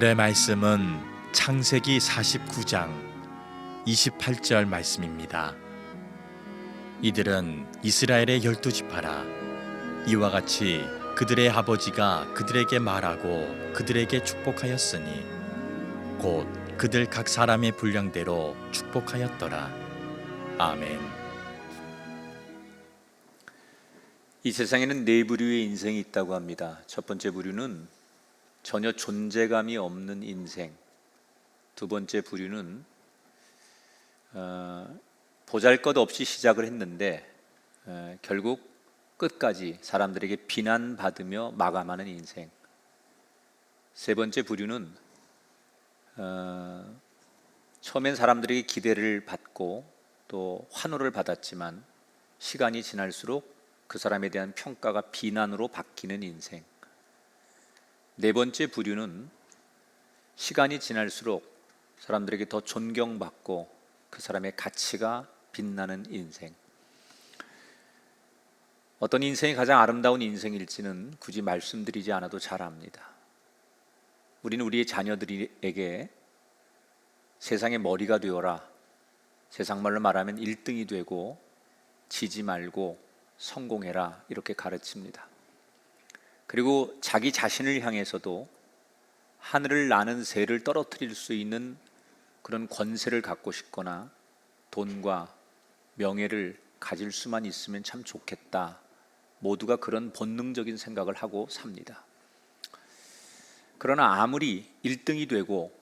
오늘의 말씀은 창세기 49장 28절 말씀입니다. 이들은 이스라엘의 12지파라. 이와 같이 그들의 아버지가 그들에게 말하고 그들에게 축복하였으니 곧 그들 각 사람의 분량대로 축복하였더라. 아멘. 이 세상에는 네 부류의 인생이 있다고 합니다. 첫 번째 부류는 전혀 존재감이 없는 인생. 두 번째 부류는 보잘것없이 시작을 했는데 결국 끝까지 사람들에게 비난받으며 마감하는 인생. 세 번째 부류는 처음엔 사람들에게 기대를 받고 또 환호를 받았지만 시간이 지날수록 그 사람에 대한 평가가 비난으로 바뀌는 인생. 네 번째 부류는 시간이 지날수록 사람들에게 더 존경받고 그 사람의 가치가 빛나는 인생. 어떤 인생이 가장 아름다운 인생일지는 굳이 말씀드리지 않아도 잘 압니다. 우리는 우리의 자녀들에게 세상의 머리가 되어라, 세상 말로 말하면 1등이 되고 지지 말고 성공해라, 이렇게 가르칩니다. 그리고 자기 자신을 향해서도 하늘을 나는 새를 떨어뜨릴 수 있는 그런 권세를 갖고 싶거나 돈과 명예를 가질 수만 있으면 참 좋겠다, 모두가 그런 본능적인 생각을 하고 삽니다. 그러나 아무리 1등이 되고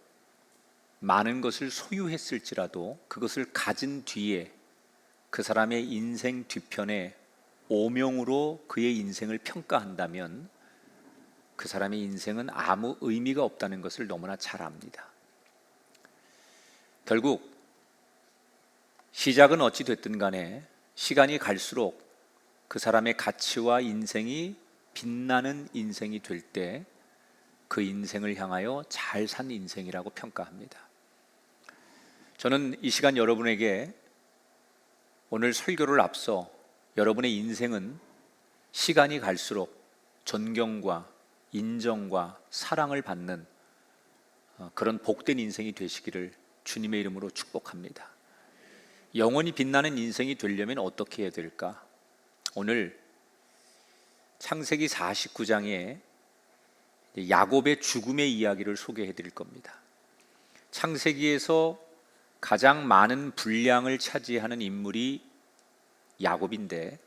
많은 것을 소유했을지라도 그것을 가진 뒤에 그 사람의 인생 뒤편에 오명으로 그의 인생을 평가한다면 그 사람의 인생은 아무 의미가 없다는 것을 너무나 잘 압니다. 결국 시작은 어찌 됐든 간에 시간이 갈수록 그 사람의 가치와 인생이 빛나는 인생이 될 때 그 인생을 향하여 잘 산 인생이라고 평가합니다. 저는 이 시간 여러분에게 오늘 설교를 앞서 여러분의 인생은 시간이 갈수록 존경과 인정과 사랑을 받는 그런 복된 인생이 되시기를 주님의 이름으로 축복합니다. 영원히 빛나는 인생이 되려면 어떻게 해야 될까? 오늘 창세기 49장에 야곱의 죽음의 이야기를 소개해 드릴 겁니다. 창세기에서 가장 많은 분량을 차지하는 인물이 야곱인데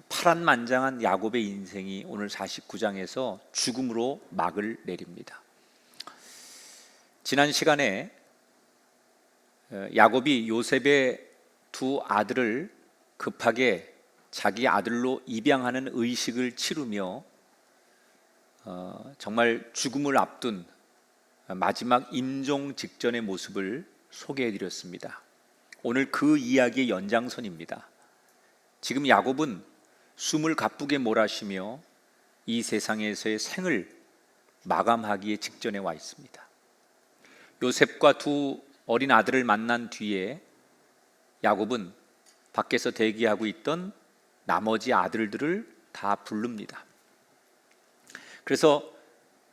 파란만장한 야곱의 인생이 오늘 49장에서 죽음으로 막을 내립니다. 지난 시간에 야곱이 요셉의 두 아들을 급하게 자기 아들로 입양하는 의식을 치르며 정말 죽음을 앞둔 마지막 임종 직전의 모습을 소개해 드렸습니다. 오늘 그 이야기의 연장선입니다. 지금 야곱은 숨을 가쁘게 몰아쉬며 이 세상에서의 생을 마감하기에 직전에 와 있습니다. 요셉과 두 어린 아들을 만난 뒤에 야곱은 밖에서 대기하고 있던 나머지 아들들을 다 부릅니다. 그래서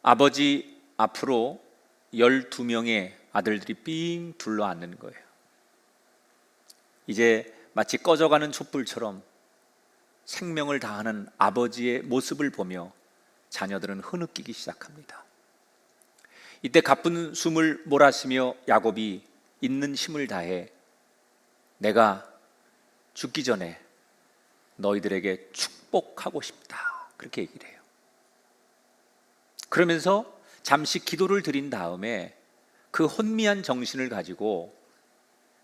아버지 앞으로 12명의 아들들이 삥 둘러 앉는 거예요. 이제 마치 꺼져가는 촛불처럼 생명을 다하는 아버지의 모습을 보며 자녀들은 흐느끼기 시작합니다. 이때 가쁜 숨을 몰아쉬며 야곱이 있는 힘을 다해 내가 죽기 전에 너희들에게 축복하고 싶다, 그렇게 얘기를 해요. 그러면서 잠시 기도를 드린 다음에 그 혼미한 정신을 가지고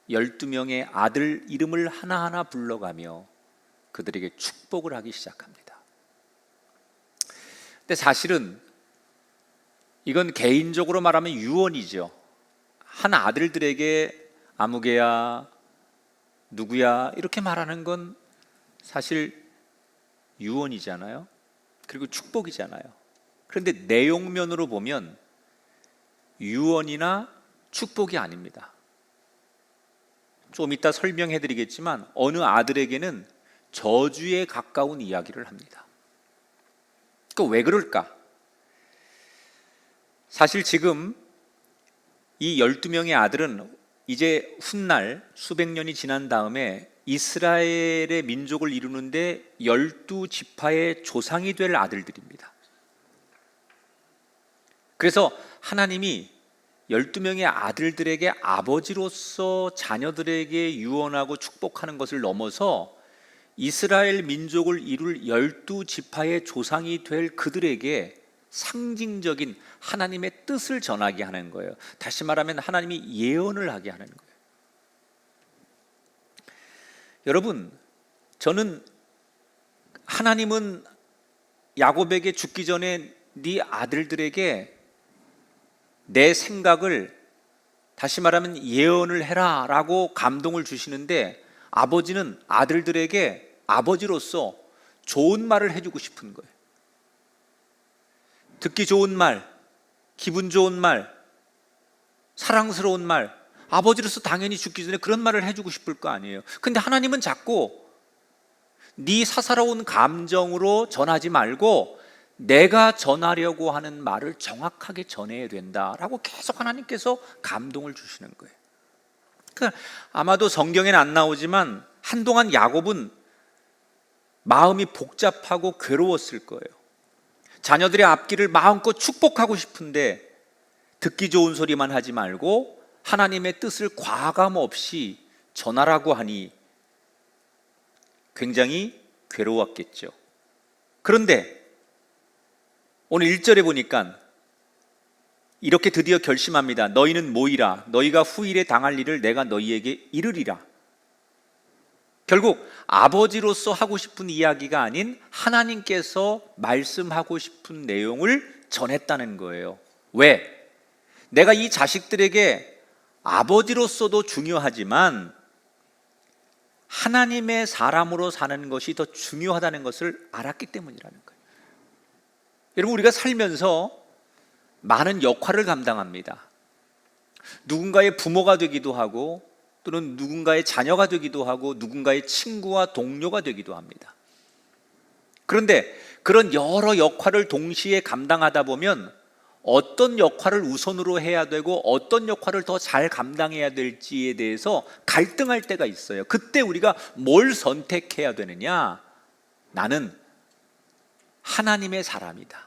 12명의 아들 이름을 하나하나 불러가며 그들에게 축복을 하기 시작합니다. 근데 사실은 이건 개인적으로 말하면 유언이죠. 한 아들들에게 아무개야, 누구야 이렇게 말하는 건 사실 유언이잖아요. 그리고 축복이잖아요. 그런데 내용면으로 보면 유언이나 축복이 아닙니다. 좀 이따 설명해 드리겠지만 어느 아들에게는 저주에 가까운 이야기를 합니다. 왜 그럴까? 사실 지금 이 12명의 아들은 이제 훗날 수백 년이 지난 다음에 이스라엘의 민족을 이루는데 12지파의 조상이 될 아들들입니다. 그래서 하나님이 12명의 아들들에게 아버지로서 자녀들에게 유언하고 축복하는 것을 넘어서 이스라엘 민족을 이룰 12지파의 조상이 될 그들에게 상징적인 하나님의 뜻을 전하게 하는 거예요. 다시 말하면 하나님이 예언을 하게 하는 거예요. 여러분, 저는 하나님은 야곱에게 죽기 전에 네 아들들에게 내 생각을, 다시 말하면 예언을 해라 라고 감동을 주시는데, 아버지는 아들들에게 아버지로서 좋은 말을 해주고 싶은 거예요. 듣기 좋은 말, 기분 좋은 말, 사랑스러운 말, 아버지로서 당연히 죽기 전에 그런 말을 해주고 싶을 거 아니에요. 근데 하나님은 자꾸 네 사사로운 감정으로 전하지 말고 내가 전하려고 하는 말을 정확하게 전해야 된다라고 계속 하나님께서 감동을 주시는 거예요. 그러니까 아마도 성경에는 안 나오지만 한동안 야곱은 마음이 복잡하고 괴로웠을 거예요. 자녀들의 앞길을 마음껏 축복하고 싶은데 듣기 좋은 소리만 하지 말고 하나님의 뜻을 과감 없이 전하라고 하니 굉장히 괴로웠겠죠. 그런데 오늘 1절에 보니까 이렇게 드디어 결심합니다. 너희는 모이라. 너희가 후일에 당할 일을 내가 너희에게 이르리라. 결국 아버지로서 하고 싶은 이야기가 아닌 하나님께서 말씀하고 싶은 내용을 전했다는 거예요. 왜? 내가 이 자식들에게 아버지로서도 중요하지만 하나님의 사람으로 사는 것이 더 중요하다는 것을 알았기 때문이라는 거예요. 여러분, 우리가 살면서 많은 역할을 감당합니다. 누군가의 부모가 되기도 하고, 또는 누군가의 자녀가 되기도 하고, 누군가의 친구와 동료가 되기도 합니다. 그런데 그런 여러 역할을 동시에 감당하다 보면 어떤 역할을 우선으로 해야 되고 어떤 역할을 더 잘 감당해야 될지에 대해서 갈등할 때가 있어요. 그때 우리가 뭘 선택해야 되느냐? 나는 하나님의 사람이다.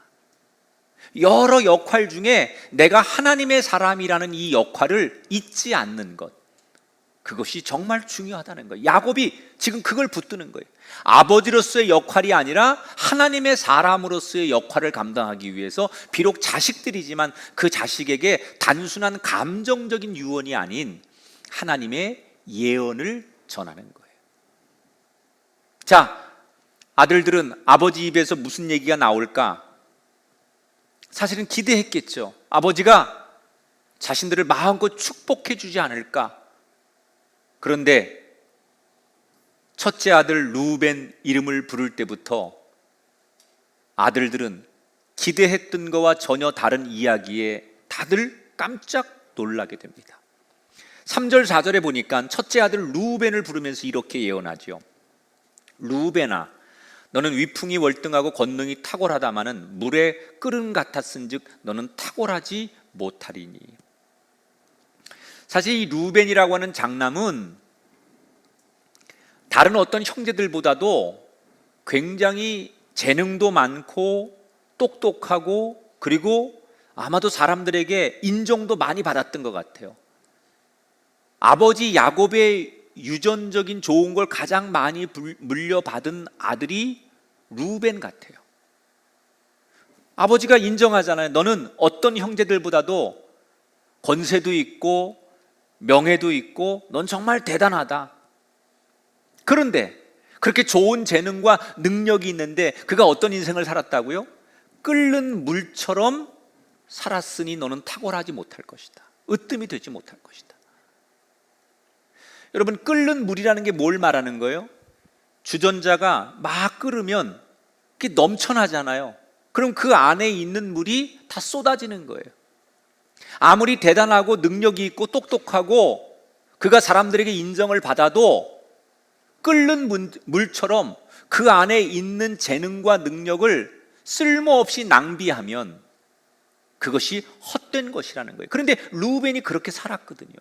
여러 역할 중에 내가 하나님의 사람이라는 이 역할을 잊지 않는 것, 그것이 정말 중요하다는 거예요. 야곱이 지금 그걸 붙드는 거예요. 아버지로서의 역할이 아니라 하나님의 사람으로서의 역할을 감당하기 위해서 비록 자식들이지만 그 자식에게 단순한 감정적인 유언이 아닌 하나님의 예언을 전하는 거예요. 자, 아들들은 아버지 입에서 무슨 얘기가 나올까? 사실은 기대했겠죠. 아버지가 자신들을 마음껏 축복해 주지 않을까? 그런데 첫째 아들 루벤 이름을 부를 때부터 아들들은 기대했던 것과 전혀 다른 이야기에 다들 깜짝 놀라게 됩니다. 3절 4절에 보니까 첫째 아들 루벤을 부르면서 이렇게 예언하죠. 루벤아, 너는 위풍이 월등하고 권능이 탁월하다마는 물의 끓음 같았은즉 너는 탁월하지 못하리니. 사실 이 루벤이라고 하는 장남은 다른 어떤 형제들보다도 굉장히 재능도 많고 똑똑하고, 그리고 아마도 사람들에게 인정도 많이 받았던 것 같아요. 아버지 야곱의 유전적인 좋은 걸 가장 많이 물려받은 아들이 루벤 같아요. 아버지가 인정하잖아요. 너는 어떤 형제들보다도 권세도 있고 명예도 있고 넌 정말 대단하다. 그런데 그렇게 좋은 재능과 능력이 있는데 그가 어떤 인생을 살았다고요? 끓는 물처럼 살았으니 너는 탁월하지 못할 것이다. 으뜸이 되지 못할 것이다. 여러분, 끓는 물이라는 게 뭘 말하는 거예요? 주전자가 막 끓으면 그게 넘쳐나잖아요. 그럼 그 안에 있는 물이 다 쏟아지는 거예요. 아무리 대단하고 능력이 있고 똑똑하고 그가 사람들에게 인정을 받아도 끓는 물처럼 그 안에 있는 재능과 능력을 쓸모없이 낭비하면 그것이 헛된 것이라는 거예요. 그런데 르우벤이 그렇게 살았거든요.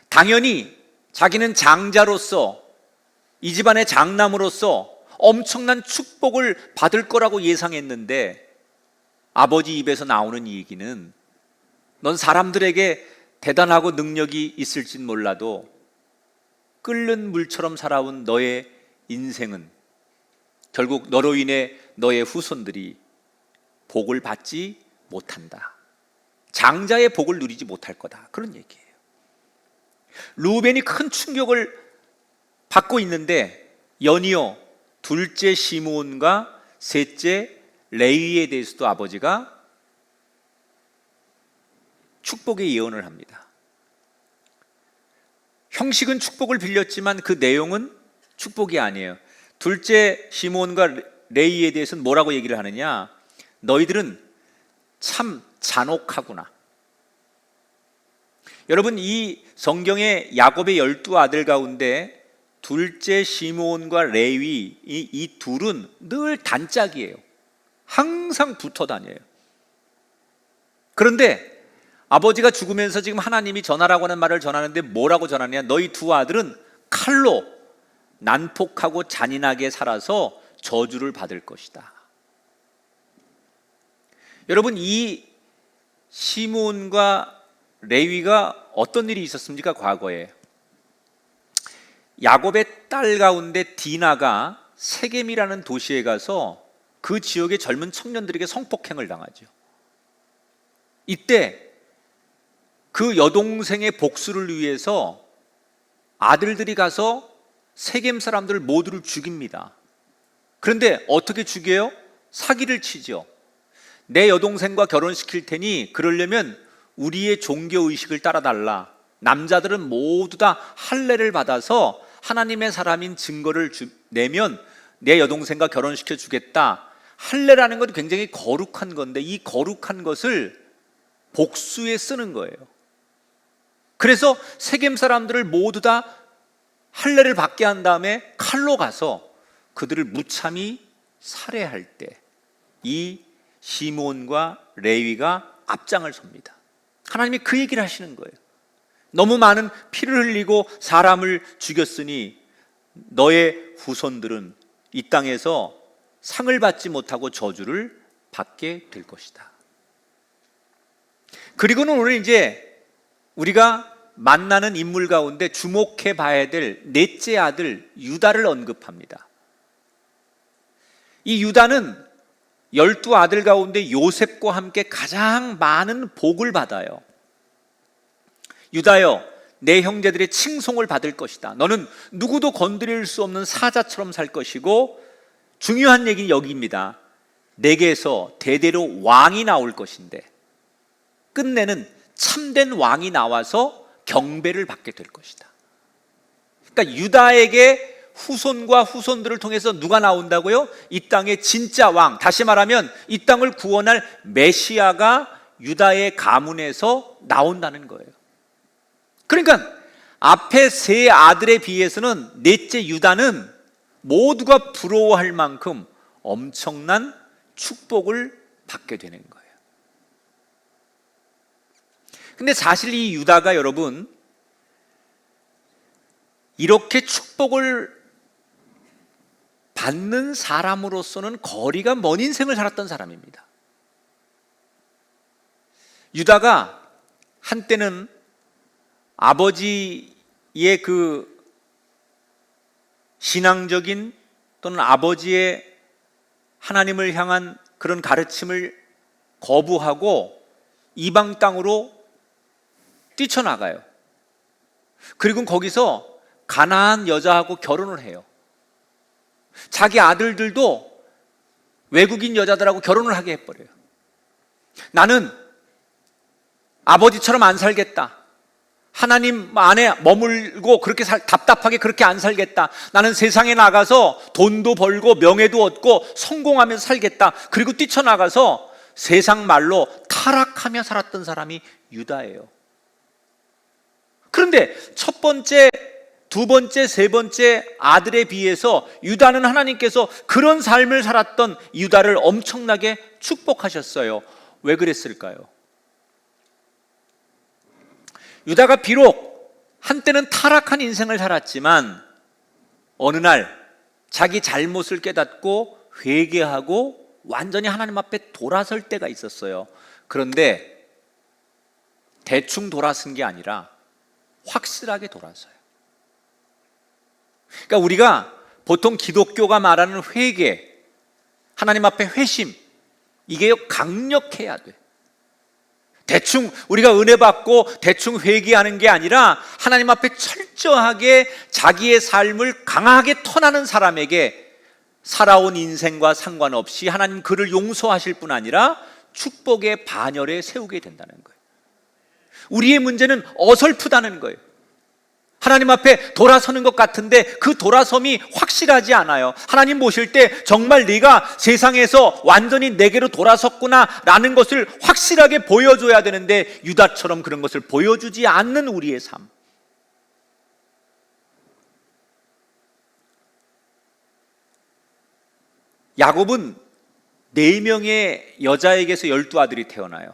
당연히 자기는 장자로서, 이 집안의 장남으로서 엄청난 축복을 받을 거라고 예상했는데, 아버지 입에서 나오는 이 얘기는 넌 사람들에게 대단하고 능력이 있을진 몰라도 끓는 물처럼 살아온 너의 인생은 결국 너로 인해 너의 후손들이 복을 받지 못한다. 장자의 복을 누리지 못할 거다. 그런 얘기예요. 르우벤이 큰 충격을 받고 있는데 연이어 둘째 시므온과 셋째 레위에 대해서도 아버지가 축복의 예언을 합니다. 형식은 축복을 빌렸지만 그 내용은 축복이 아니에요. 둘째 시므온과 레위에 대해서는 뭐라고 얘기를 하느냐? 너희들은 참 잔혹하구나. 여러분, 이 성경의 야곱의 12아들 가운데 둘째 시므온과 레위, 이 둘은 늘 단짝이에요. 항상 붙어 다녀요. 그런데 아버지가 죽으면서 지금 하나님이 전하라고 하는 말을 전하는데 뭐라고 전하느냐? 너희 두 아들은 칼로 난폭하고 잔인하게 살아서 저주를 받을 것이다. 여러분, 이 시므온과 레위가 어떤 일이 있었습니까? 과거에 야곱의 딸 가운데 디나가 세겜이라는 도시에 가서 그 지역의 젊은 청년들에게 성폭행을 당하죠. 이때 그 여동생의 복수를 위해서 아들들이 가서 세겜 사람들 모두를 죽입니다. 그런데 어떻게 죽여요? 사기를 치죠. 내 여동생과 결혼시킬 테니 그러려면 우리의 종교의식을 따라달라. 남자들은 모두 다 할례를 받아서 하나님의 사람인 증거를 내면 내 여동생과 결혼시켜 주겠다. 할례라는 건 굉장히 거룩한 건데 이 거룩한 것을 복수에 쓰는 거예요. 그래서 세겜 사람들을 모두 다 할례를 받게 한 다음에 칼로 가서 그들을 무참히 살해할 때 이 시므온과 레위가 앞장을 섭니다. 하나님이 그 얘기를 하시는 거예요. 너무 많은 피를 흘리고 사람을 죽였으니 너의 후손들은 이 땅에서 상을 받지 못하고 저주를 받게 될 것이다. 그리고는 오늘 이제 우리가 만나는 인물 가운데 주목해 봐야 될 넷째 아들 유다를 언급합니다. 이 유다는 12아들 가운데 요셉과 함께 가장 많은 복을 받아요. 유다여, 내 형제들의 칭송을 받을 것이다. 너는 누구도 건드릴 수 없는 사자처럼 살 것이고, 중요한 얘기는 여기입니다. 내게서 대대로 왕이 나올 것인데 끝내는 참된 왕이 나와서 경배를 받게 될 것이다. 그러니까 유다에게 후손과 후손들을 통해서 누가 나온다고요? 이 땅의 진짜 왕, 다시 말하면 이 땅을 구원할 메시아가 유다의 가문에서 나온다는 거예요. 그러니까 앞에 세 아들에 비해서는 넷째 유다는 모두가 부러워할 만큼 엄청난 축복을 받게 되는 거예요. 근데 사실 이 유다가 여러분 이렇게 축복을 받는 사람으로서는 거리가 먼 인생을 살았던 사람입니다. 유다가 한때는 아버지의 그 신앙적인 또는 아버지의 하나님을 향한 그런 가르침을 거부하고 이방 땅으로 뛰쳐나가요. 그리고 거기서 가나안 여자하고 결혼을 해요. 자기 아들들도 외국인 여자들하고 결혼을 하게 해버려요. 나는 아버지처럼 안 살겠다. 하나님 안에 머물고 그렇게 답답하게 그렇게 안 살겠다. 나는 세상에 나가서 돈도 벌고 명예도 얻고 성공하면서 살겠다. 그리고 뛰쳐나가서 세상 말로 타락하며 살았던 사람이 유다예요. 그런데 첫 번째, 두 번째, 세 번째 아들에 비해서 유다는 하나님께서 그런 삶을 살았던 유다를 엄청나게 축복하셨어요. 왜 그랬을까요? 유다가 비록 한때는 타락한 인생을 살았지만 어느 날 자기 잘못을 깨닫고 회개하고 완전히 하나님 앞에 돌아설 때가 있었어요. 그런데 대충 돌아선 게 아니라 확실하게 돌아서요. 그러니까 우리가 보통 기독교가 말하는 회개, 하나님 앞에 회심, 이게 강력해야 돼. 대충 우리가 은혜 받고 대충 회개하는 게 아니라 하나님 앞에 철저하게 자기의 삶을 강하게 터나는 사람에게 살아온 인생과 상관없이 하나님 그를 용서하실 뿐 아니라 축복의 반열에 세우게 된다는 거예요. 우리의 문제는 어설프다는 거예요. 하나님 앞에 돌아서는 것 같은데 그 돌아섬이 확실하지 않아요. 하나님 보실 때 정말 네가 세상에서 완전히 내게로 돌아섰구나 라는 것을 확실하게 보여줘야 되는데 유다처럼 그런 것을 보여주지 않는 우리의 삶. 야곱은 4명의 여자에게서 12아들이 태어나요.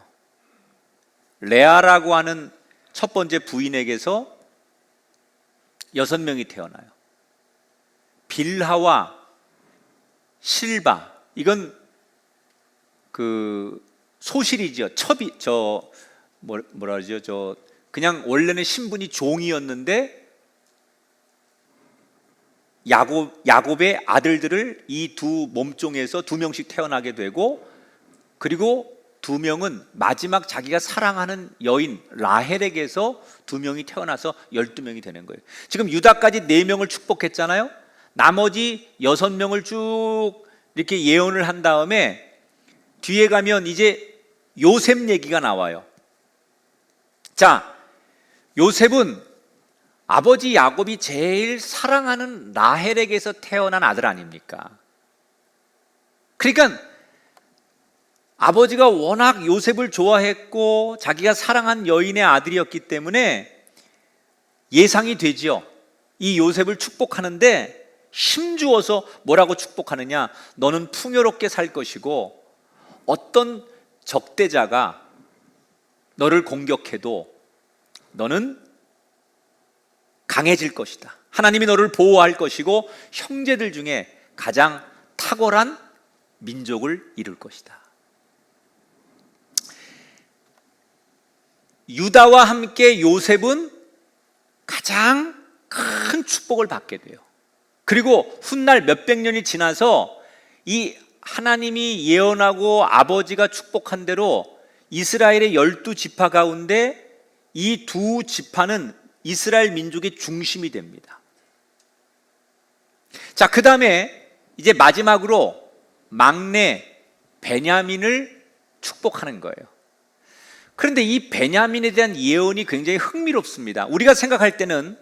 레아라고 하는 첫 번째 부인에게서 6명이 태어나요. 빌하와 실바, 이건 그 소실이죠. 뭐라 그러죠? 그냥 원래는 신분이 종이었는데 야곱의 아들들을 이 두 몸종에서 2명씩 태어나게 되고, 그리고 2명은 마지막 자기가 사랑하는 여인 라헬에게서 2명이 태어나서 12명이 되는 거예요. 지금 유다까지 4명을 축복했잖아요. 나머지 6명을 쭉 이렇게 예언을 한 다음에 뒤에 가면 이제 요셉 얘기가 나와요. 자, 요셉은 아버지 야곱이 제일 사랑하는 라헬에게서 태어난 아들 아닙니까? 그러니까 아버지가 워낙 요셉을 좋아했고 자기가 사랑한 여인의 아들이었기 때문에 예상이 되지요. 이 요셉을 축복하는데 힘주어서 뭐라고 축복하느냐? 너는 풍요롭게 살 것이고 어떤 적대자가 너를 공격해도 너는 강해질 것이다. 하나님이 너를 보호할 것이고 형제들 중에 가장 탁월한 민족을 이룰 것이다. 유다와 함께 요셉은 가장 큰 축복을 받게 돼요. 그리고 훗날 몇백 년이 지나서 이 하나님이 예언하고 아버지가 축복한 대로 이스라엘의 12지파 가운데 이 2지파는 이스라엘 민족의 중심이 됩니다. 자, 그 다음에 이제 마지막으로 막내 베냐민을 축복하는 거예요. 그런데 이 베냐민에 대한 예언이 굉장히 흥미롭습니다. 우리가 생각할 때는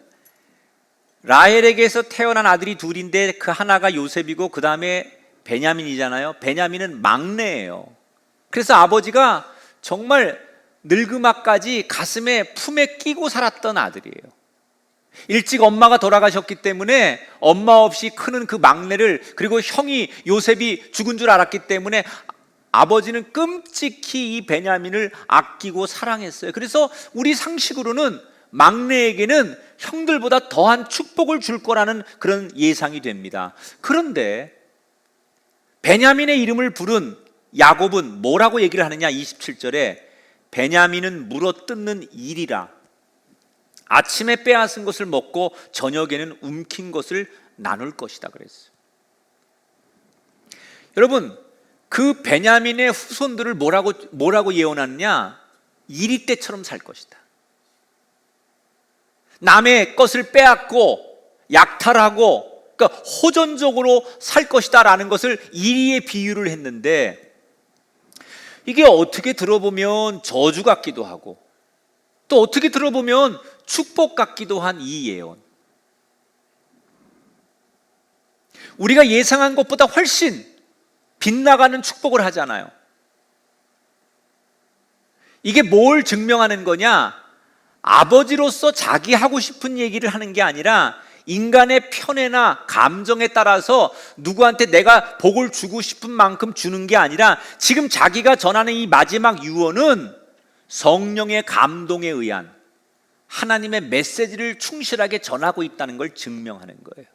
라헬에게서 태어난 아들이 둘인데 그 하나가 요셉이고 그 다음에 베냐민이잖아요. 베냐민은 막내예요. 그래서 아버지가 정말 늙음아까지 가슴에 품에 끼고 살았던 아들이에요. 일찍 엄마가 돌아가셨기 때문에 엄마 없이 크는 그 막내를, 그리고 형이 요셉이 죽은 줄 알았기 때문에 아버지는 끔찍히 이 베냐민을 아끼고 사랑했어요. 그래서 우리 상식으로는 막내에게는 형들보다 더한 축복을 줄 거라는 그런 예상이 됩니다. 그런데 베냐민의 이름을 부른 야곱은 뭐라고 얘기를 하느냐? 27절에 베냐민은 물어뜯는 일이라 아침에 빼앗은 것을 먹고 저녁에는 움킨 것을 나눌 것이다 그랬어요. 여러분, 그 베냐민의 후손들을 뭐라고 예언하느냐? 이리 때처럼 살 것이다. 남의 것을 빼앗고 약탈하고, 그러니까 호전적으로 살 것이다 라는 것을 이리에 비유를 했는데, 이게 어떻게 들어보면 저주 같기도 하고 또 어떻게 들어보면 축복 같기도 한 이 예언, 우리가 예상한 것보다 훨씬 빗나가는 축복을 하잖아요. 이게 뭘 증명하는 거냐? 아버지로서 자기 하고 싶은 얘기를 하는 게 아니라 인간의 편애나 감정에 따라서 누구한테 내가 복을 주고 싶은 만큼 주는 게 아니라 지금 자기가 전하는 이 마지막 유언은 성령의 감동에 의한 하나님의 메시지를 충실하게 전하고 있다는 걸 증명하는 거예요.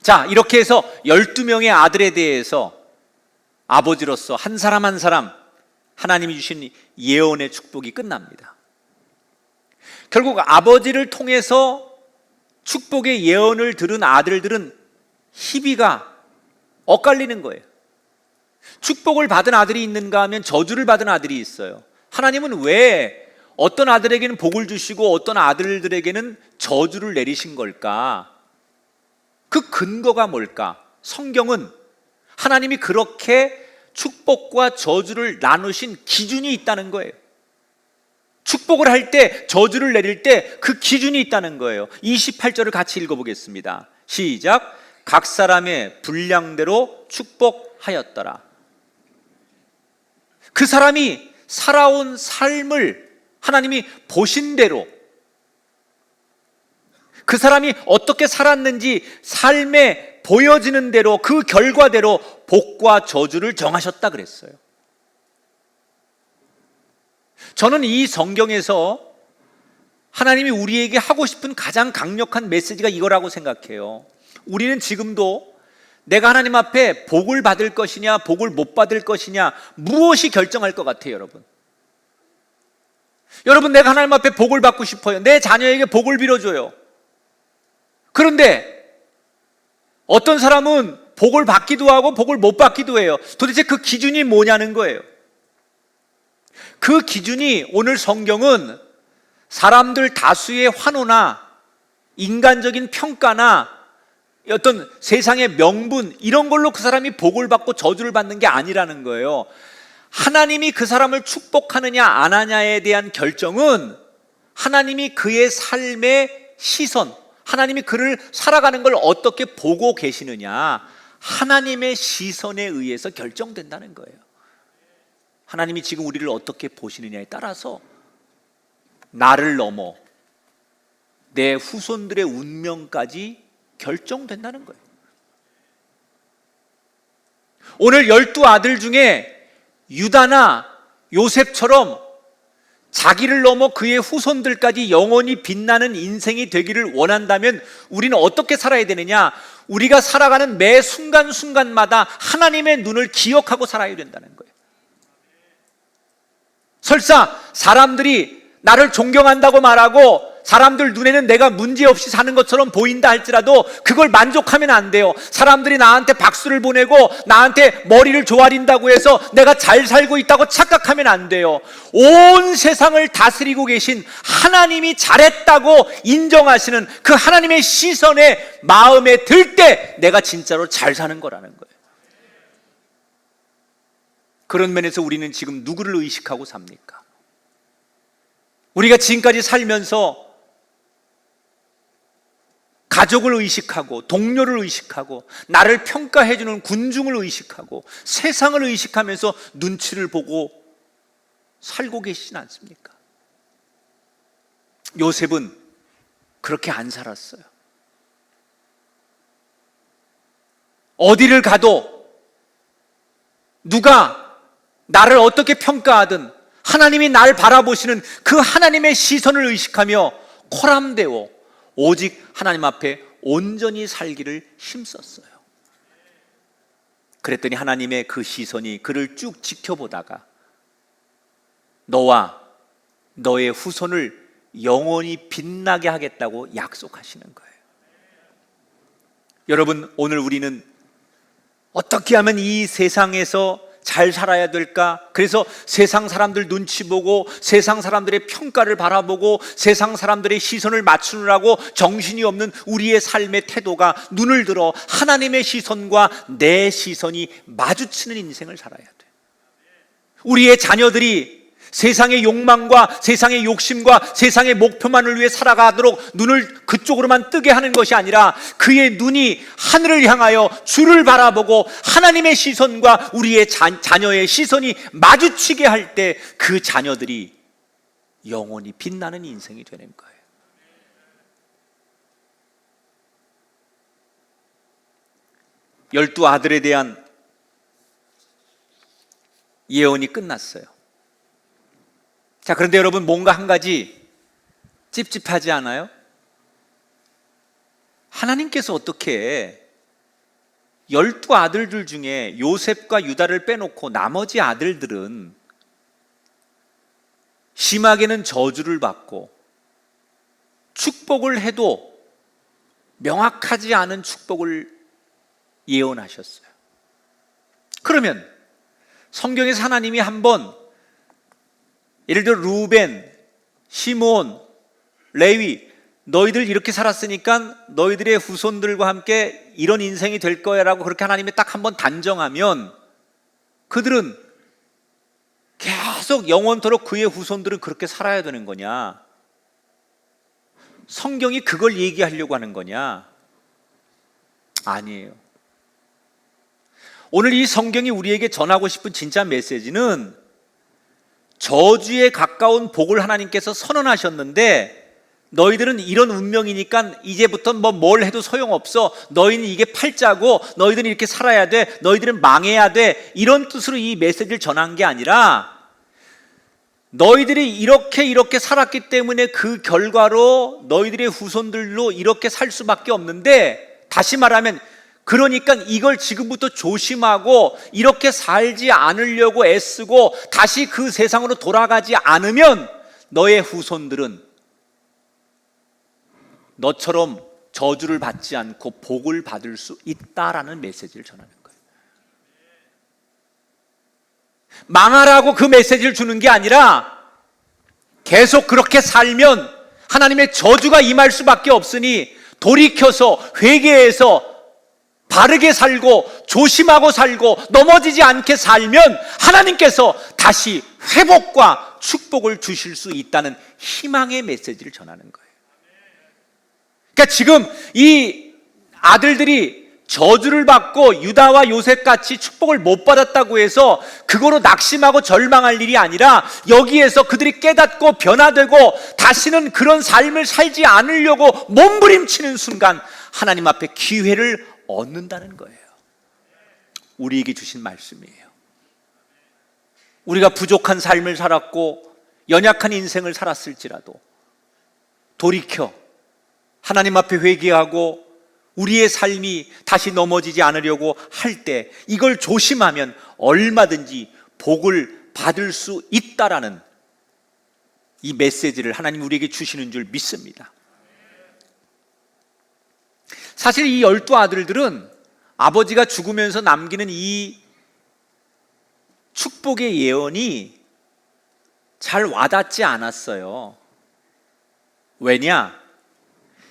자, 이렇게 해서 12명의 아들에 대해서 아버지로서 한 사람 한 사람 하나님이 주신 예언의 축복이 끝납니다. 결국 아버지를 통해서 축복의 예언을 들은 아들들은 희비가 엇갈리는 거예요. 축복을 받은 아들이 있는가 하면 저주를 받은 아들이 있어요. 하나님은 왜 어떤 아들에게는 복을 주시고 어떤 아들들에게는 저주를 내리신 걸까? 그 근거가 뭘까? 성경은 하나님이 그렇게 축복과 저주를 나누신 기준이 있다는 거예요. 축복을 할 때, 저주를 내릴 때 그 기준이 있다는 거예요. 28절을 같이 읽어보겠습니다. 시작. 각 사람의 분량대로 축복하였더라. 그 사람이 살아온 삶을 하나님이 보신 대로, 그 사람이 어떻게 살았는지 삶에 보여지는 대로, 그 결과대로 복과 저주를 정하셨다 그랬어요. 저는 이 성경에서 하나님이 우리에게 하고 싶은 가장 강력한 메시지가 이거라고 생각해요. 우리는 지금도 내가 하나님 앞에 복을 받을 것이냐 복을 못 받을 것이냐 무엇이 결정할 것 같아요, 여러분? 여러분, 내가 하나님 앞에 복을 받고 싶어요. 내 자녀에게 복을 빌어줘요. 그런데 어떤 사람은 복을 받기도 하고 복을 못 받기도 해요. 도대체 그 기준이 뭐냐는 거예요. 그 기준이 오늘 성경은 사람들 다수의 환호나 인간적인 평가나 어떤 세상의 명분 이런 걸로 그 사람이 복을 받고 저주를 받는 게 아니라는 거예요. 하나님이 그 사람을 축복하느냐 안 하냐에 대한 결정은 하나님이 그의 삶의 시선, 하나님이 그를 살아가는 걸 어떻게 보고 계시느냐, 하나님의 시선에 의해서 결정된다는 거예요. 하나님이 지금 우리를 어떻게 보시느냐에 따라서 나를 넘어 내 후손들의 운명까지 결정된다는 거예요. 오늘 12아들 중에 유다나 요셉처럼 자기를 넘어 그의 후손들까지 영원히 빛나는 인생이 되기를 원한다면 우리는 어떻게 살아야 되느냐? 우리가 살아가는 매 순간순간마다 하나님의 눈을 기억하고 살아야 된다는 거예요. 설사 사람들이 나를 존경한다고 말하고 사람들 눈에는 내가 문제없이 사는 것처럼 보인다 할지라도 그걸 만족하면 안 돼요. 사람들이 나한테 박수를 보내고 나한테 머리를 조아린다고 해서 내가 잘 살고 있다고 착각하면 안 돼요. 온 세상을 다스리고 계신 하나님이 잘했다고 인정하시는 그 하나님의 시선에 마음에 들 때 내가 진짜로 잘 사는 거라는 거예요. 그런 면에서 우리는 지금 누구를 의식하고 삽니까? 우리가 지금까지 살면서 가족을 의식하고 동료를 의식하고 나를 평가해주는 군중을 의식하고 세상을 의식하면서 눈치를 보고 살고 계시진 않습니까? 요셉은 그렇게 안 살았어요. 어디를 가도 누가 나를 어떻게 평가하든 하나님이 날 바라보시는 그 하나님의 시선을 의식하며 코람되어 오직 하나님 앞에 온전히 살기를 힘썼어요. 그랬더니 하나님의 그 시선이 그를 쭉 지켜보다가 너와 너의 후손을 영원히 빛나게 하겠다고 약속하시는 거예요. 여러분, 오늘 우리는 어떻게 하면 이 세상에서 잘 살아야 될까? 그래서 세상 사람들 눈치 보고 세상 사람들의 평가를 바라보고 세상 사람들의 시선을 맞추느라고 정신이 없는 우리의 삶의 태도가 눈을 들어 하나님의 시선과 내 시선이 마주치는 인생을 살아야 돼. 우리의 자녀들이 세상의 욕망과 세상의 욕심과 세상의 목표만을 위해 살아가도록 눈을 그쪽으로만 뜨게 하는 것이 아니라 그의 눈이 하늘을 향하여 주를 바라보고 하나님의 시선과 우리의 자녀의 시선이 마주치게 할 때 그 자녀들이 영원히 빛나는 인생이 되는 거예요. 12 아들에 대한 예언이 끝났어요. 자, 그런데 여러분, 뭔가 한 가지 찝찝하지 않아요? 하나님께서 어떻게 12 아들들 중에 요셉과 유다를 빼놓고 나머지 아들들은 심하게는 저주를 받고 축복을 해도 명확하지 않은 축복을 예언하셨어요. 그러면 성경에서 하나님이 한번 예를 들어 루벤, 시몬, 레위, 너희들 이렇게 살았으니까 너희들의 후손들과 함께 이런 인생이 될 거야 라고 그렇게 하나님이 딱 한번 단정하면 그들은 계속 영원토록 그의 후손들은 그렇게 살아야 되는 거냐? 성경이 그걸 얘기하려고 하는 거냐? 아니에요. 오늘 이 성경이 우리에게 전하고 싶은 진짜 메시지는 저주에 가까운 복을 하나님께서 선언하셨는데 너희들은 이런 운명이니까 이제부터 뭘 해도 소용없어. 너희는 이게 팔자고 너희들은 이렇게 살아야 돼. 너희들은 망해야 돼. 이런 뜻으로 이 메시지를 전한 게 아니라 너희들이 이렇게 살았기 때문에 그 결과로 너희들의 후손들로 이렇게 살 수밖에 없는데, 다시 말하면 그러니까 이걸 지금부터 조심하고 이렇게 살지 않으려고 애쓰고 다시 그 세상으로 돌아가지 않으면 너의 후손들은 너처럼 저주를 받지 않고 복을 받을 수 있다라는 메시지를 전하는 거예요. 망하라고 그 메시지를 주는 게 아니라 계속 그렇게 살면 하나님의 저주가 임할 수밖에 없으니 돌이켜서 회개해서 바르게 살고 조심하고 살고 넘어지지 않게 살면 하나님께서 다시 회복과 축복을 주실 수 있다는 희망의 메시지를 전하는 거예요. 그러니까 지금 이 아들들이 저주를 받고 유다와 요셉같이 축복을 못 받았다고 해서 그거로 낙심하고 절망할 일이 아니라 여기에서 그들이 깨닫고 변화되고 다시는 그런 삶을 살지 않으려고 몸부림치는 순간 하나님 앞에 기회를 얻는다는 거예요. 우리에게 주신 말씀이에요. 우리가 부족한 삶을 살았고 연약한 인생을 살았을지라도 돌이켜 하나님 앞에 회개하고 우리의 삶이 다시 넘어지지 않으려고 할 때 이걸 조심하면 얼마든지 복을 받을 수 있다라는 이 메시지를 하나님 우리에게 주시는 줄 믿습니다. 사실 이 12 아들들은 아버지가 죽으면서 남기는 이 축복의 예언이 잘 와닿지 않았어요. 왜냐?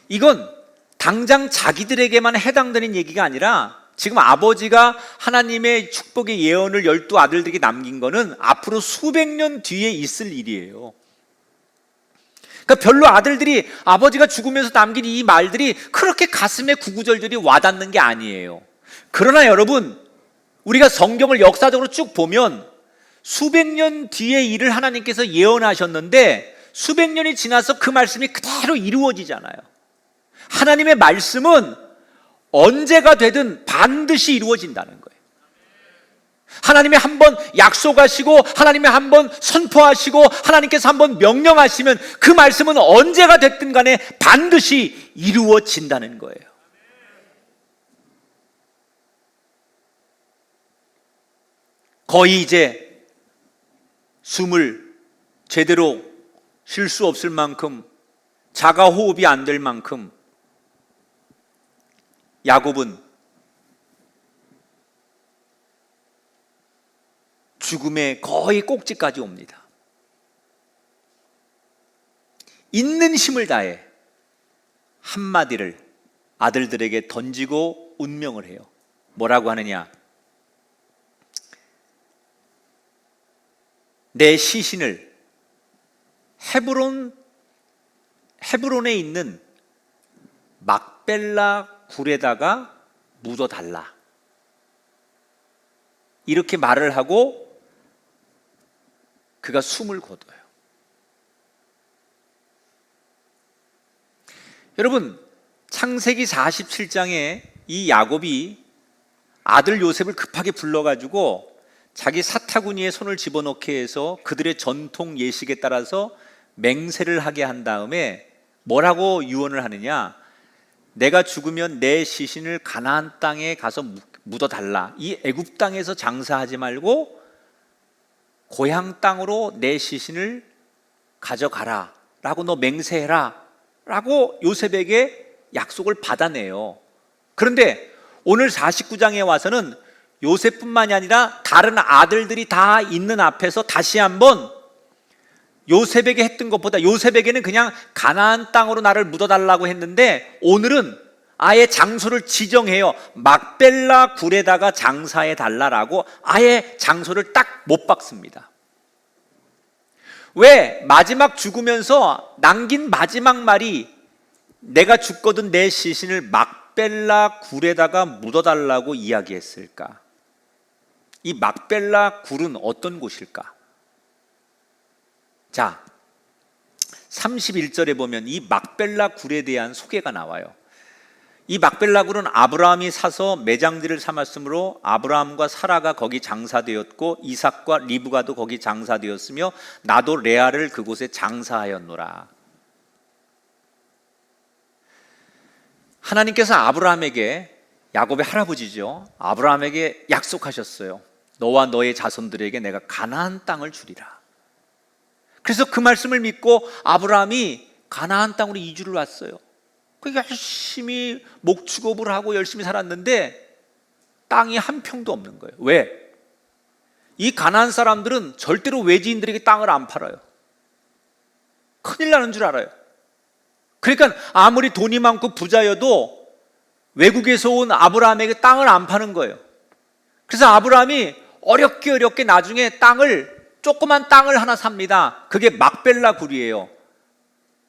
이건 당장 자기들에게만 해당되는 얘기가 아니라 지금 아버지가 하나님의 축복의 예언을 12 아들들에게 남긴 거는 앞으로 수백 년 뒤에 있을 일이에요. 그러니까 별로 아들들이 아버지가 죽으면서 남긴 이 말들이 그렇게 가슴에 구구절절이 와닿는 게 아니에요. 그러나 여러분, 우리가 성경을 역사적으로 쭉 보면 수백 년 뒤의 일을 하나님께서 예언하셨는데 수백 년이 지나서 그 말씀이 그대로 이루어지잖아요. 하나님의 말씀은 언제가 되든 반드시 이루어진다는 거예요. 하나님이 한번 약속하시고 하나님이 한번 선포하시고 하나님께서 한번 명령하시면 그 말씀은 언제가 됐든 간에 반드시 이루어진다는 거예요. 거의 이제 숨을 제대로 쉴 수 없을 만큼 자가 호흡이 안 될 만큼 야곱은 죽음의 거의 꼭지까지 옵니다. 있는 힘을 다해 한마디를 아들들에게 던지고 운명을 해요. 뭐라고 하느냐? 내 시신을 헤브론에 있는 막벨라 굴에다가 묻어달라, 이렇게 말을 하고 그가 숨을 거둬요. 여러분, 창세기 47장에 이 야곱이 아들 요셉을 급하게 불러가지고 자기 사타구니에 손을 집어넣게 해서 그들의 전통 예식에 따라서 맹세를 하게 한 다음에 뭐라고 유언을 하느냐, 내가 죽으면 내 시신을 가나안 땅에 가서 묻어달라. 이 애굽 땅에서 장사하지 말고 고향 땅으로 내 시신을 가져가라 라고 너 맹세해라 라고 요셉에게 약속을 받아내요. 그런데 오늘 49장에 와서는 요셉뿐만이 아니라 다른 아들들이 다 있는 앞에서 다시 한번 요셉에게 했던 것보다, 요셉에게는 그냥 가나안 땅으로 나를 묻어달라고 했는데 오늘은 아예 장소를 지정해요. 막벨라 굴에다가 장사해 달라라고 아예 장소를 딱 못 박습니다. 왜? 마지막 죽으면서 남긴 마지막 말이 내가 죽거든 내 시신을 막벨라 굴에다가 묻어달라고 이야기했을까? 이 막벨라 굴은 어떤 곳일까? 자, 31절에 보면 이 막벨라 굴에 대한 소개가 나와요. 이 막벨라 굴은 아브라함이 사서 매장지를 삼았으므로 아브라함과 사라가 거기 장사되었고 이삭과 리브가도 거기 장사되었으며 나도 레아를 그곳에 장사하였노라. 하나님께서 아브라함에게, 야곱의 할아버지죠, 아브라함에게 약속하셨어요. 너와 너의 자손들에게 내가 가나안 땅을 주리라. 그래서 그 말씀을 믿고 아브라함이 가나안 땅으로 이주를 왔어요. 그 열심히 목축업을 하고 열심히 살았는데 땅이 한 평도 없는 거예요. 왜? 이 가나안 사람들은 절대로 외지인들에게 땅을 안 팔아요. 큰일 나는 줄 알아요. 그러니까 아무리 돈이 많고 부자여도 외국에서 온 아브라함에게 땅을 안 파는 거예요. 그래서 아브라함이 어렵게 나중에 조그만 땅을 하나 삽니다. 그게 막벨라 굴이에요.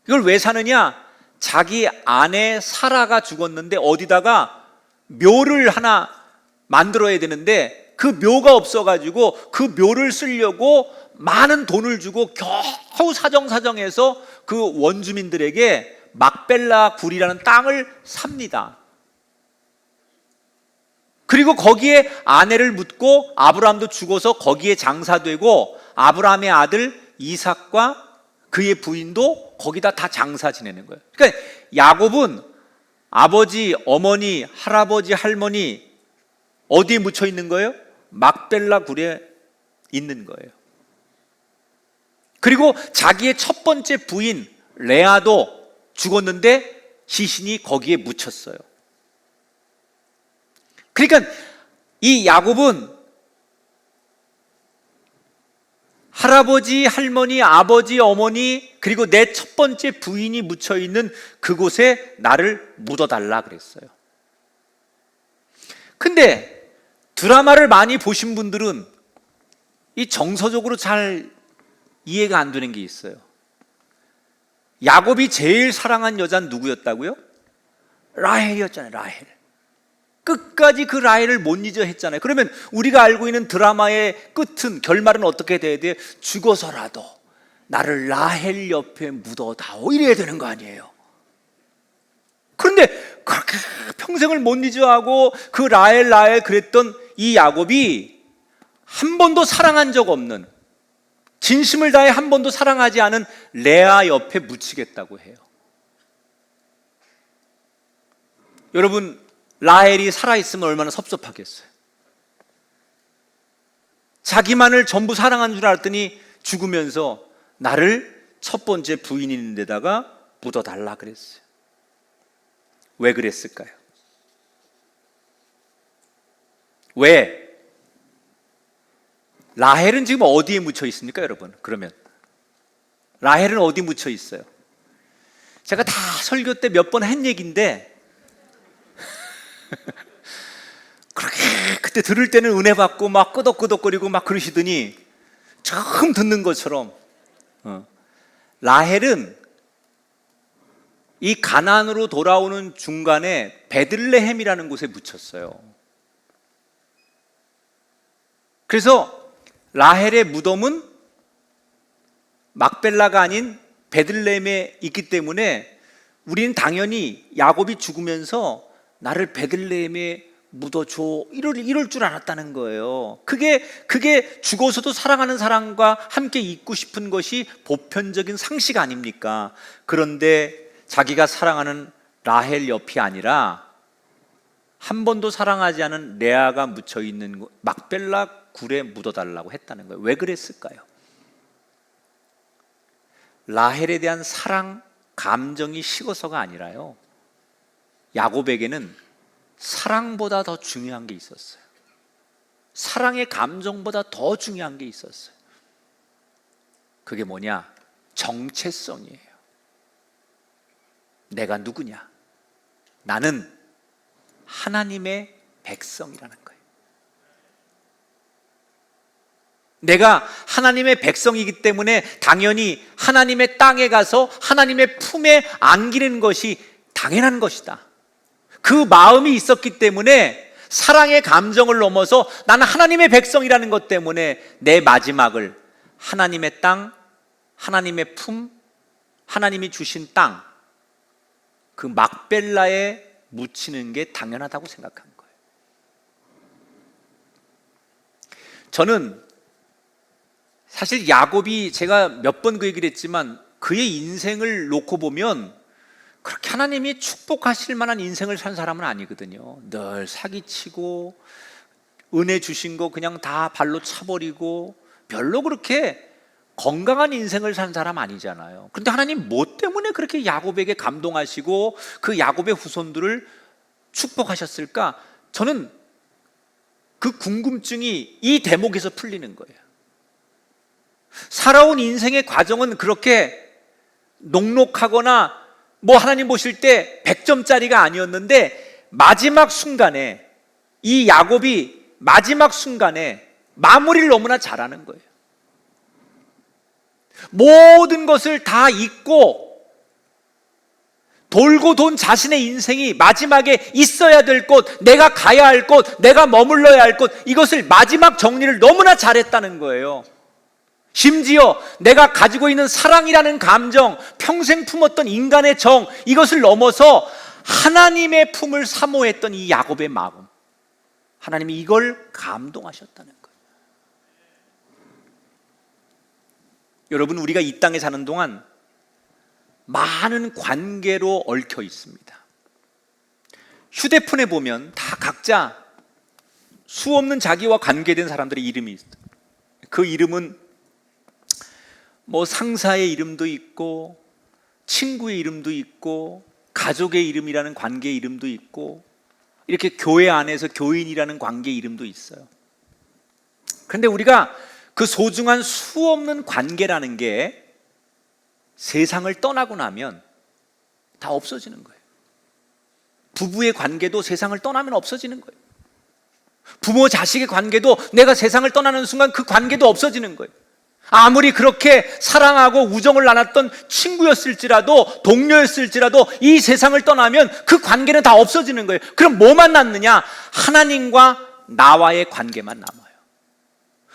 이걸 왜 사느냐? 자기 아내 사라가 죽었는데 어디다가 묘를 하나 만들어야 되는데 그 묘가 없어가지고 그 묘를 쓰려고 많은 돈을 주고 겨우 사정해서 그 원주민들에게 막벨라 굴이라는 땅을 삽니다. 그리고 거기에 아내를 묻고 아브라함도 죽어서 거기에 장사되고 아브라함의 아들 이삭과 그의 부인도 거기다 다 장사 지내는 거예요. 그러니까 야곱은 아버지, 어머니, 할아버지, 할머니 어디에 묻혀 있는 거예요? 막벨라 굴에 있는 거예요. 그리고 자기의 첫 번째 부인 레아도 죽었는데 시신이 거기에 묻혔어요. 그러니까 이 야곱은 할아버지, 할머니, 아버지, 어머니 그리고 내 첫 번째 부인이 묻혀 있는 그곳에 나를 묻어달라 그랬어요. 근데 드라마를 많이 보신 분들은 이 정서적으로 잘 이해가 안 되는 게 있어요. 야곱이 제일 사랑한 여자는 누구였다고요? 라헬이었잖아요. 라헬. 끝까지 그 라헬을 못 잊어 했잖아요. 그러면 우리가 알고 있는 드라마의 끝은, 결말은 어떻게 돼야 돼요? 죽어서라도 나를 라헬 옆에 묻어다오 이래야 되는 거 아니에요? 그런데 그렇게 평생을 못 잊어하고 그 라헬 그랬던 이 야곱이 한 번도 사랑한 적 없는, 진심을 다해 한 번도 사랑하지 않은 레아 옆에 묻히겠다고 해요. 여러분, 라헬이 살아있으면 얼마나 섭섭하겠어요. 자기만을 전부 사랑한 줄 알았더니 죽으면서 나를 첫 번째 부인이 있는 데다가 묻어달라 그랬어요. 왜 그랬을까요? 왜? 라헬은 지금 어디에 묻혀 있습니까, 여러분? 그러면 라헬은 어디 묻혀 있어요? 제가 다 설교 때 몇 번 한 얘기인데 그렇게 그때 들을 때는 은혜 받고 막 끄덕끄덕거리고 막 그러시더니 처음 듣는 것처럼 라헬은 이 가나안으로 돌아오는 중간에 베들레헴이라는 곳에 묻혔어요. 그래서 라헬의 무덤은 막벨라가 아닌 베들레헴에 있기 때문에 우리는 당연히 야곱이 죽으면서 나를 베들레헴에 묻어줘 이럴 줄 알았다는 거예요. 그게 죽어서도 사랑하는 사람과 함께 있고 싶은 것이 보편적인 상식 아닙니까? 그런데 자기가 사랑하는 라헬 옆이 아니라 한 번도 사랑하지 않은 레아가 묻혀 있는 막벨라 굴에 묻어달라고 했다는 거예요. 왜 그랬을까요? 라헬에 대한 사랑, 감정이 식어서가 아니라요, 야곱에게는 사랑보다 더 중요한 게 있었어요. 사랑의 감정보다 더 중요한 게 있었어요. 그게 뭐냐? 정체성이에요. 내가 누구냐? 나는 하나님의 백성이라는 거예요. 내가 하나님의 백성이기 때문에 당연히 하나님의 땅에 가서 하나님의 품에 안기는 것이 당연한 것이다. 그 마음이 있었기 때문에 사랑의 감정을 넘어서 나는 하나님의 백성이라는 것 때문에 내 마지막을 하나님의 땅, 하나님의 품, 하나님이 주신 땅, 그 막벨라에 묻히는 게 당연하다고 생각한 거예요. 저는 사실 야곱이, 제가 몇 번 그 얘기를 했지만, 그의 인생을 놓고 보면 그렇게 하나님이 축복하실 만한 인생을 산 사람은 아니거든요. 늘 사기치고 은혜 주신 거 그냥 다 발로 차버리고 별로 그렇게 건강한 인생을 산 사람 아니잖아요. 그런데 하나님 뭐 때문에 그렇게 야곱에게 감동하시고 그 야곱의 후손들을 축복하셨을까? 저는 그 궁금증이 이 대목에서 풀리는 거예요. 살아온 인생의 과정은 그렇게 녹록하거나 뭐 하나님 보실 때 100점짜리가 아니었는데, 마지막 순간에 이 야곱이 마지막 순간에 마무리를 너무나 잘하는 거예요. 모든 것을 다 잊고 돌고 돈 자신의 인생이 마지막에 있어야 될 곳, 내가 가야 할 곳, 내가 머물러야 할 곳, 이것을 마지막 정리를 너무나 잘했다는 거예요. 심지어 내가 가지고 있는 사랑이라는 감정, 평생 품었던 인간의 정, 이것을 넘어서 하나님의 품을 사모했던 이 야곱의 마음, 하나님이 이걸 감동하셨다는 거예요. 여러분, 우리가 이 땅에 사는 동안 많은 관계로 얽혀 있습니다. 휴대폰에 보면 다 각자 수없는 자기와 관계된 사람들의 이름이 있어요. 그 이름은 뭐 상사의 이름도 있고, 친구의 이름도 있고, 가족의 이름이라는 관계의 이름도 있고, 이렇게 교회 안에서 교인이라는 관계의 이름도 있어요. 그런데 우리가 그 소중한 수없는 관계라는 게 세상을 떠나고 나면 다 없어지는 거예요. 부부의 관계도 세상을 떠나면 없어지는 거예요. 부모 자식의 관계도 내가 세상을 떠나는 순간 그 관계도 없어지는 거예요. 아무리 그렇게 사랑하고 우정을 나눴던 친구였을지라도, 동료였을지라도 이 세상을 떠나면 그 관계는 다 없어지는 거예요. 그럼 뭐만 남느냐? 하나님과 나와의 관계만 남아요.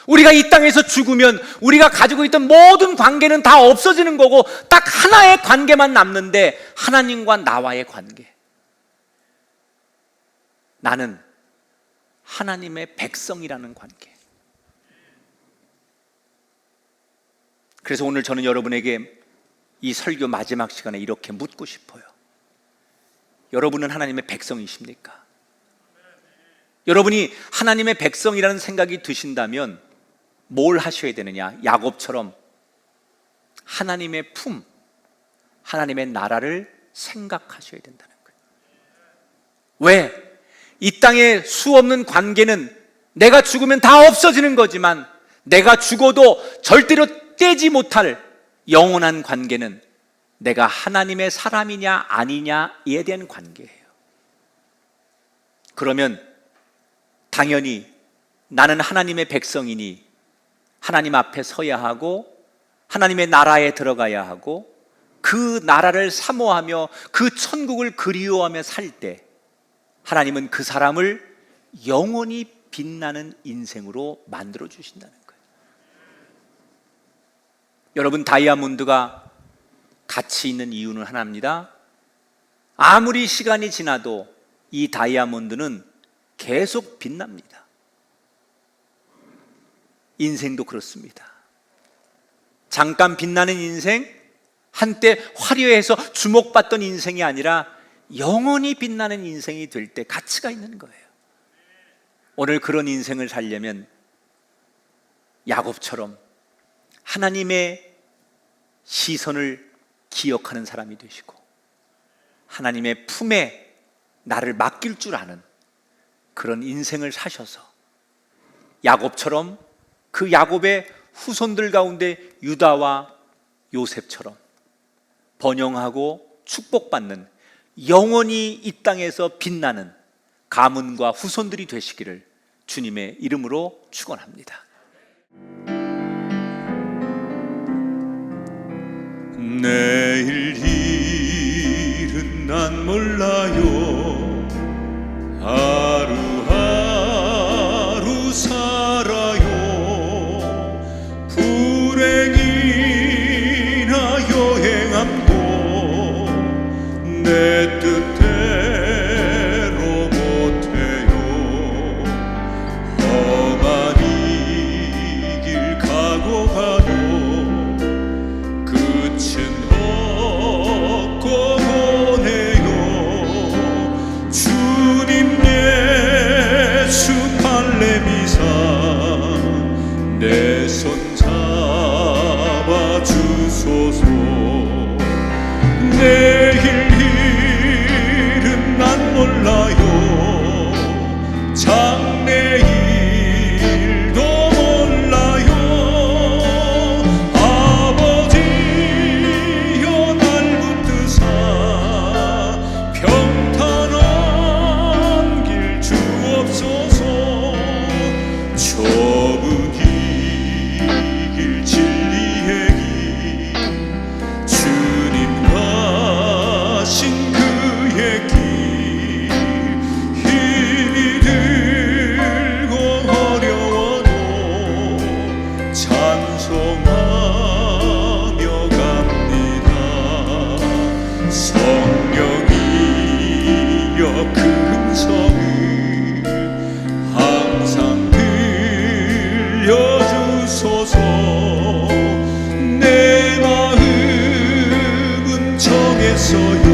우리가 이 땅에서 죽으면 우리가 가지고 있던 모든 관계는 다 없어지는 거고, 딱 하나의 관계만 남는데, 하나님과 나와의 관계. 나는 하나님의 백성이라는 관계. 그래서 오늘 저는 여러분에게 이 설교 마지막 시간에 이렇게 묻고 싶어요. 여러분은 하나님의 백성이십니까? 여러분이 하나님의 백성이라는 생각이 드신다면 뭘 하셔야 되느냐? 야곱처럼 하나님의 품, 하나님의 나라를 생각하셔야 된다는 거예요. 왜? 이 땅의 수없는 관계는 내가 죽으면 다 없어지는 거지만, 내가 죽어도 절대로 떼지 못할 영원한 관계는 내가 하나님의 사람이냐 아니냐에 대한 관계예요. 그러면 당연히 나는 하나님의 백성이니 하나님 앞에 서야 하고, 하나님의 나라에 들어가야 하고, 그 나라를 사모하며 그 천국을 그리워하며 살 때 하나님은 그 사람을 영원히 빛나는 인생으로 만들어 주신다는 거예요. 여러분, 다이아몬드가 가치 있는 이유는 하나입니다. 아무리 시간이 지나도 이 다이아몬드는 계속 빛납니다. 인생도 그렇습니다. 잠깐 빛나는 인생, 한때 화려해서 주목받던 인생이 아니라 영원히 빛나는 인생이 될 때 가치가 있는 거예요. 오늘 그런 인생을 살려면 야곱처럼 하나님의 시선을 기억하는 사람이 되시고 하나님의 품에 나를 맡길 줄 아는 그런 인생을 사셔서 야곱처럼 그 야곱의 후손들 가운데 유다와 요셉처럼 번영하고 축복받는 영원히 이 땅에서 빛나는 가문과 후손들이 되시기를 주님의 이름으로 축원합니다. 내일 일은 난 몰라요. 하루하루 살아요. 불행이나 여행함도 내 뜻대로 못해요. 험한 이 길 가고 가도 끝은 없고 보내요. 주님 예수 발레미사 내 손 잡아 주소서. 내일 일은 난 몰라요. 장래일도 몰라요. 아버지여 날 붙드사 평탄한 길 주옵소서. 좁은 이 길 진리의 길 주님 가신 그의 길 힘이 들고 어려워도 찬송하며 갑니다. 성령이여 그 음성을 항상 들려주소서. 내 마음은 정했어요.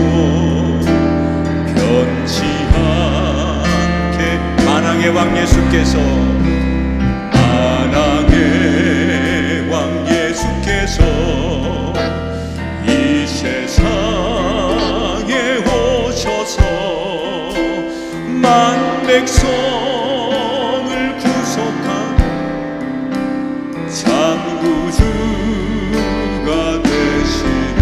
변치 않게 만왕의 왕 예수께서 만왕의 왕 예수께서 이 세상에 오셔서 만 백성을 구속한 창구주가 되시네.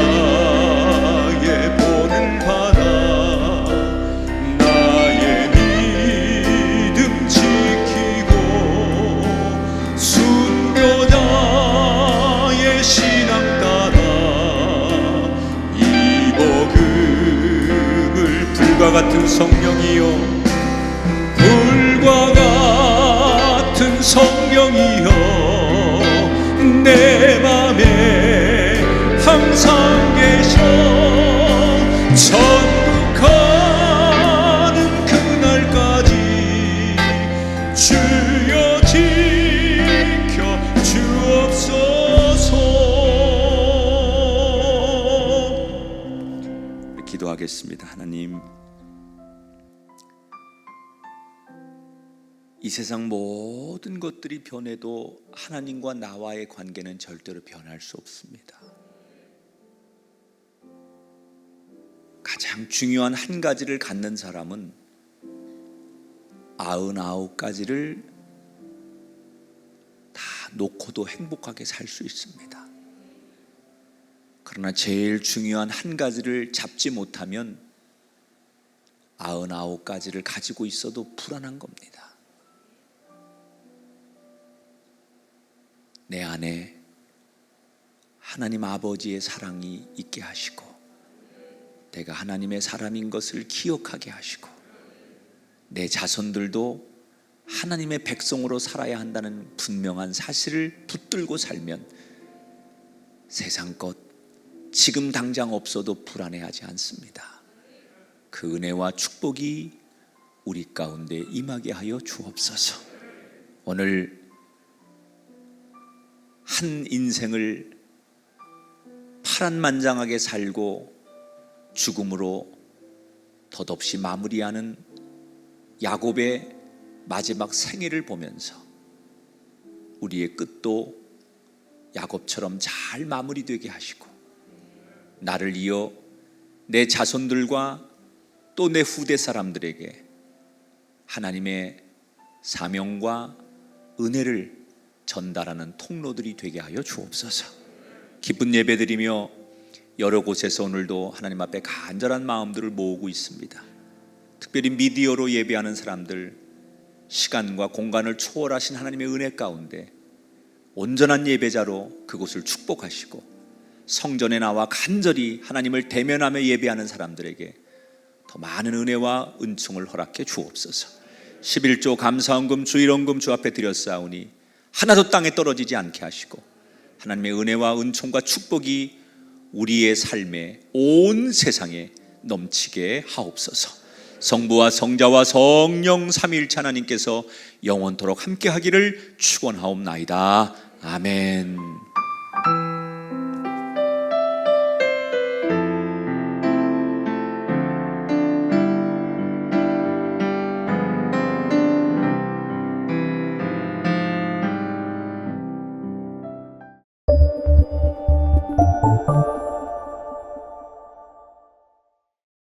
순교자의 본을 받아 나의 믿음 지키고 순교자의 신앙 따라 이 복음을 불과 같은 성령이여 불과 같은 성령이여 내 맘에 항상 계셔. 천국 가는 그날까지 주여 지켜 주옵소서. 기도하겠습니다. 하나님, 이 세상 모든 것들이 변해도 하나님과 나와의 관계는 절대로 변할 수 없습니다. 가장 중요한 한 가지를 갖는 사람은 99가지를 다 놓고도 행복하게 살 수 있습니다. 그러나 제일 중요한 한 가지를 잡지 못하면 99가지를 가지고 있어도 불안한 겁니다. 내 안에 하나님 아버지의 사랑이 있게 하시고 내가 하나님의 사람인 것을 기억하게 하시고 내 자손들도 하나님의 백성으로 살아야 한다는 분명한 사실을 붙들고 살면 세상 것 지금 당장 없어도 불안해하지 않습니다. 그 은혜와 축복이 우리 가운데 임하게 하여 주옵소서. 오늘 한 인생을 파란만장하게 살고 죽음으로 덧없이 마무리하는 야곱의 마지막 생애를 보면서 우리의 끝도 야곱처럼 잘 마무리되게 하시고 나를 이어 내 자손들과 또 내 후대 사람들에게 하나님의 사명과 은혜를 전달하는 통로들이 되게 하여 주옵소서. 기쁜 예배드리며 여러 곳에서 오늘도 하나님 앞에 간절한 마음들을 모으고 있습니다. 특별히 미디어로 예배하는 사람들, 시간과 공간을 초월하신 하나님의 은혜 가운데 온전한 예배자로 그곳을 축복하시고 성전에 나와 간절히 하나님을 대면하며 예배하는 사람들에게 더 많은 은혜와 은총을 허락해 주옵소서. 11조 감사헌금 주일헌금 주 앞에 드렸사오니 하나도 땅에 떨어지지 않게 하시고 하나님의 은혜와 은총과 축복이 우리의 삶에 온 세상에 넘치게 하옵소서. 성부와 성자와 성령 삼위일체 하나님께서 영원토록 함께 하기를 축원하옵나이다. 아멘.